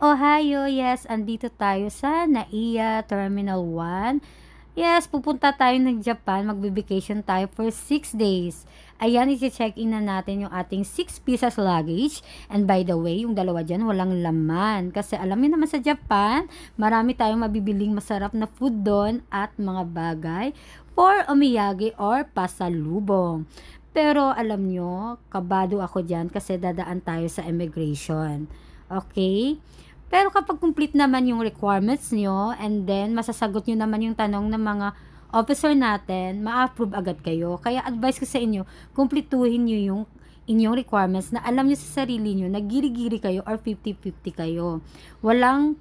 Ohio. Yes, andito tayo sa NAIA Terminal 1. Yes, pupunta tayo ng Japan. Magbe-vacation tayo for 6 days. Ayan, i-check-in na natin yung ating 6 pieces luggage. And by the way, yung dalawa dyan, walang laman. Kasi alam niyo naman sa Japan, marami tayong mabibiling masarap na food doon at mga bagay for omiyage or pasalubong. Pero alam nyo, kabado ako dyan kasi dadaan tayo sa immigration. Okay? Pero kapag complete naman yung requirements nyo and then masasagot nyo naman yung tanong ng mga officer natin, ma-approve agad kayo. Kaya advice ko sa inyo, kumpletuhin nyo yung inyong requirements na alam nyo sa sarili nyo, nagiri-giri kayo or 50-50 kayo. Walang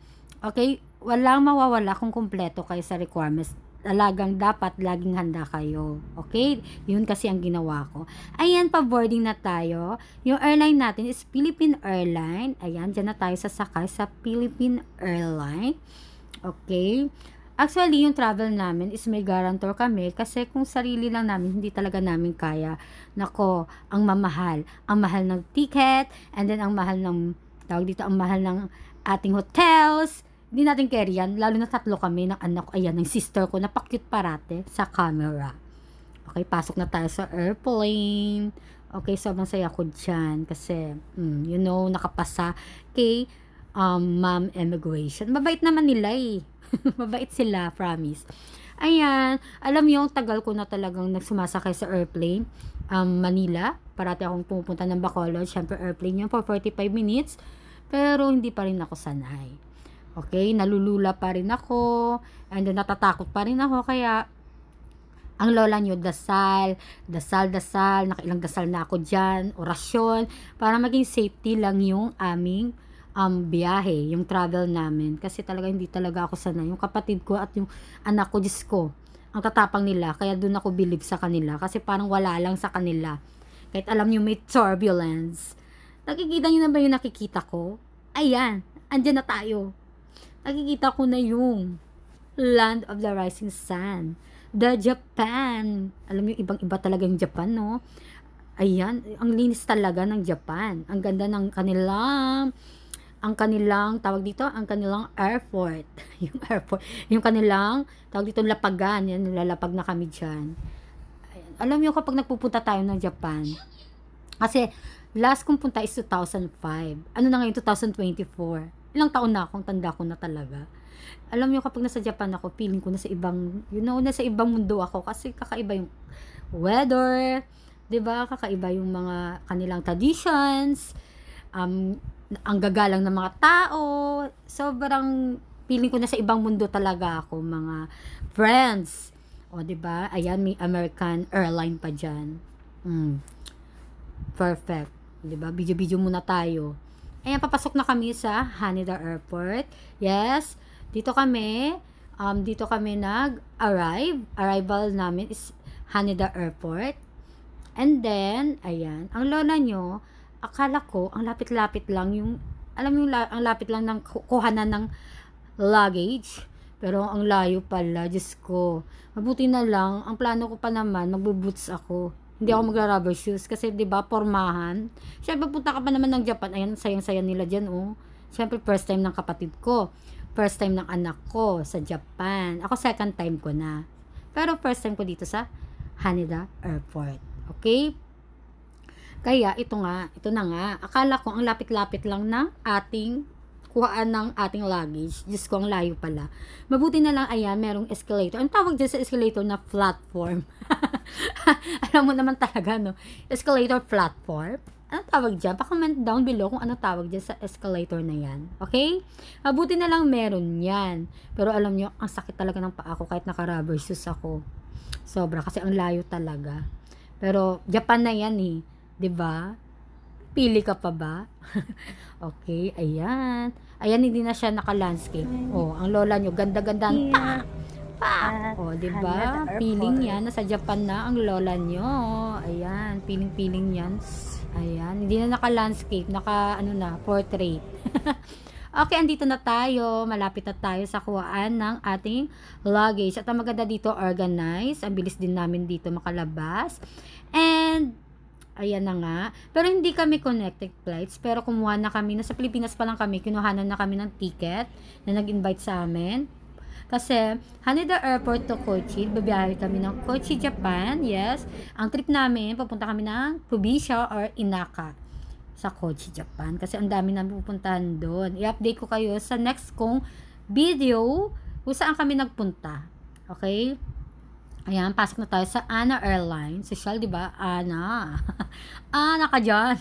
mawawala kung kumpleto kayo sa requirements. Talagang dapat laging handa kayo. Okay? Yun kasi ang ginawa ko. Ayan, pa-boarding na tayo. Yung airline natin is Philippine Airline. Ayan, dyan na tayo sasakay sa Philippine Airline. Okay? Actually, yung travel namin is may guarantor kami kasi kung sarili lang namin, hindi talaga namin kaya. Nako, ang mamahal. Ang mahal ng ticket and then ang mahal ng, ang mahal ng ating hotels. Hindi natin carry yan, lalo na 3 kami ng anak ko, ayan, ng sister ko, napakute parate sa camera. Okay, pasok na tayo sa airplane. Okay, sobrang saya ko dyan kasi, nakapasa kay ma'am immigration. Mabait naman nila eh. Mabait sila, promise. Ayan, alam niyo, tagal ko na talagang nagsumasakay sa airplane. Manila, parati akong pumupunta ng Bacolod, syempre airplane yun for 45 minutes, pero hindi pa rin ako sanay. Okay, nalulula pa rin ako, and then natatakot pa rin ako, kaya ang lola nyo, dasal, nakailang dasal na ako dyan, orasyon, para maging safety lang yung aming biyahe, yung travel namin, kasi talaga hindi talaga ako sanay. Yung kapatid ko at yung anak ko, Diyos ko, ang tatapang nila, kaya doon ako believe sa kanila, kasi parang wala lang sa kanila, kahit alam nyo may turbulence. Nakikita nyo na ba yung nakikita ko? Ayan, andyan na tayo. Nakikita ko na yung Land of the Rising Sun. The Japan. Alam niyo, ibang-iba talaga yung Japan, no? Ayan, ang linis talaga ng Japan. Ang ganda ng tawag dito, ang kanilang airport. Yung airport. Yung kanilang, tawag dito, lapagan. Yan, lalapag na kami dyan. Ayan. Alam niyo, kapag nagpupunta tayo ng Japan, kasi last kong punta is 2005. Ano na ngayon, 2024. Ilang taon na akong tanda ko na talaga. Alam niyo, kapag nasa Japan ako, feeling ko nasa ibang, nasa ibang mundo ako kasi kakaiba yung weather, 'di ba? Kakaiba yung mga kanilang traditions, ang gagalang ng mga tao. Sobrang feeling ko nasa ibang mundo talaga ako, mga friends. O, 'di ba? Ayan, may American airline pa diyan. Perfect. 'Di ba? Video-video muna tayo. Ayan, papasok na kami sa Haneda Airport. Yes, dito kami nag-arrive. Arrival namin is Haneda Airport. And then, ayan, ang lola nyo, akala ko, ang lapit-lapit lang yung, alam mo, ang lapit lang ng kuhanan ng luggage. Pero ang layo pala, Diyos ko. Mabuti na lang, ang plano ko pa naman, magbo-boots ako. Hindi ako magra-rubber shoes kasi 'di ba, pormahan. Syempre punta ka pa naman ng Japan. Ayan, sayang-sayang nila diyan, oh. Syempre first time ng kapatid ko. First time ng anak ko sa Japan. Ako second time ko na. Pero first time ko dito sa Haneda Airport. Okay? Kaya ito na nga. Akala ko ang lapit-lapit lang ng ating kuhaan ng ating luggage. Diyos ko, ang layo pala. Mabuti na lang, ayan, merong escalator. Ang tawag dyan sa escalator na platform. Alam mo naman talaga, no? Escalator platform. Anong tawag dyan? Pa-comment down below kung anong tawag dyan sa escalator na yan. Okay? Mabuti na lang meron yan. Pero alam nyo, ang sakit talaga ng paa ko kahit naka-rubber shoes ako. Sobra, kasi ang layo talaga. Pero, Japan na yan eh. 'Di ba? Pili ka pa ba? Okay, ayan. Ayan, hindi na siya naka-landscape. Oh, ang lola nyo, ganda-ganda. Oh, 'di ba? Feeling yan, nasa Japan na ang lola nyo. Ayan, feeling yan. Ayan, hindi na naka-landscape, portrait. Okay, andito na tayo. Malapit na tayo sa kuhaan ng ating luggage. At ang maganda dito, organized. Ang bilis din namin dito makalabas. And Ayan na nga. Pero hindi kami connected flights. Pero kumuha na kami. Nasa Pilipinas pa lang kami. Kinuhanan na kami ng ticket na nag-invite sa amin. Kasi, Haneda Airport to Kochi. Babiyahe kami ng Kochi, Japan. Yes. Ang trip namin, papunta kami ng Kubisha or Inaka sa Kochi, Japan. Kasi ang dami namin pupuntahan doon. I-update ko kayo sa next kong video kung saan kami nagpunta. Okay? Ayan, pasok na tayo sa ANA Airlines. Social, di ba? ANA. ANA ka dyan.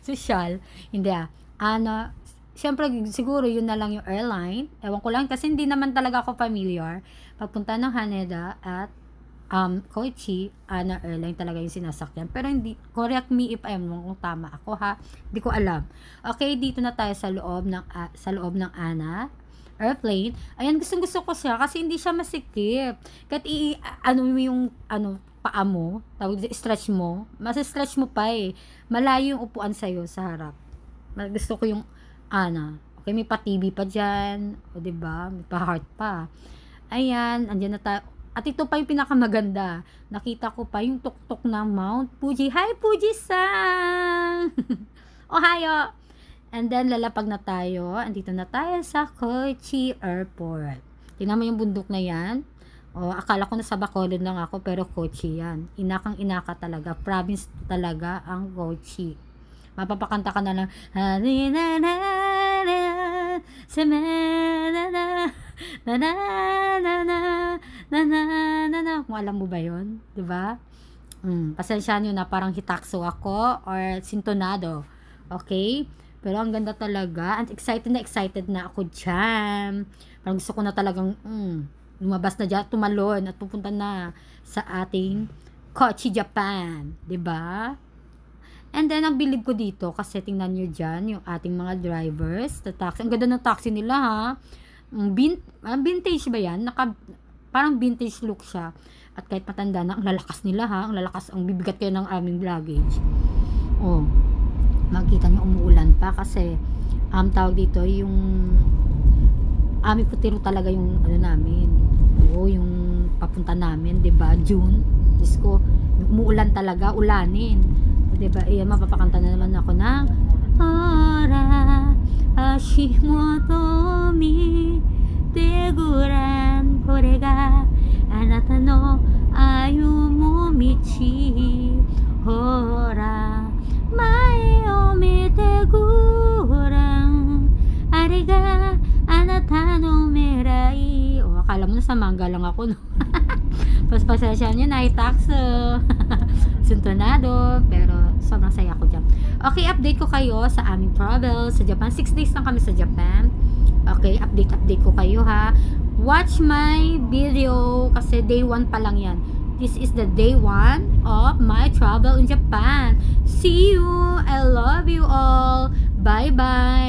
Social. Hindi ANA. Siyempre, siguro yun na lang yung airline. Ewan ko lang kasi hindi naman talaga ako familiar. Pagpunta ng Haneda at Kochi, ANA Airline talaga yung sinasakyan. Pero hindi, correct me if I'm wrong kung tama ako ha. Hindi ko alam. Okay, dito na tayo sa loob ng ANA airplane. Ayan, gustong-gusto ko siya kasi hindi siya masikip. Kahit ano yung paa mo, stretch mo, stretch mo pa eh. Malayo yung upuan sa'yo sa harap. Gusto ko yung okay, may pa-TV pa dyan. O, diba? May pa-heart pa. Ayan, andyan na tayo. At ito pa yung pinakamaganda. Nakita ko pa yung tuktok ng Mount Fuji. Hi, Fuji-san! Ohayo! And then, lalapag na tayo. Andito na tayo sa Kochi Airport. Tingnan mo yung bundok na yan. Akala ko nasa Bacolod lang ako, pero Kochi yan. Inakang-inaka talaga. Province talaga ang Kochi. Mapapakanta ka na lang. Kung alam mo ba yun? Diba? Pasensya nyo na parang hitakso ako or sintonado. Okay? Pero ang ganda talaga. And excited na ako dyan. Parang gusto ko na talagang lumabas na dyan, tumalon at pupunta na sa ating Kochi, Japan. 'Di ba? And then, ang bilib ko dito, kasi tingnan nyo dyan, yung ating mga drivers, the taxi. Ang ganda ng taxi nila ha. Vintage ba yan? Parang vintage look siya. At kahit matanda na, ang lalakas nila ha. Ang lalakas, ang bibigat kayo ng aming luggage. Makikita nyo umuulan pa kasi tawag dito yung aming putiro talaga yung namin. Yung papunta namin, 'di ba? June. Disco, umuulan talaga, ulanin. 'Di ba? Iyan, mapapakanta na naman ako ng Ora Ashimoto mi teguran kore ga anata no ayumu michi hora Mae o mite gurang Ariga anata no merai. Akala mo nasa manga lang ako, no? Pasensya nyo na itakso. Sintonado. Pero sobrang saya ko dyan. Okay, update ko kayo sa aming travel sa Japan. 6 days lang kami sa Japan. Okay, update ko kayo ha. Watch my video kasi day 1 pa lang yan. This is the day 1 of my travel in Japan. See you! I love you all! Bye-bye!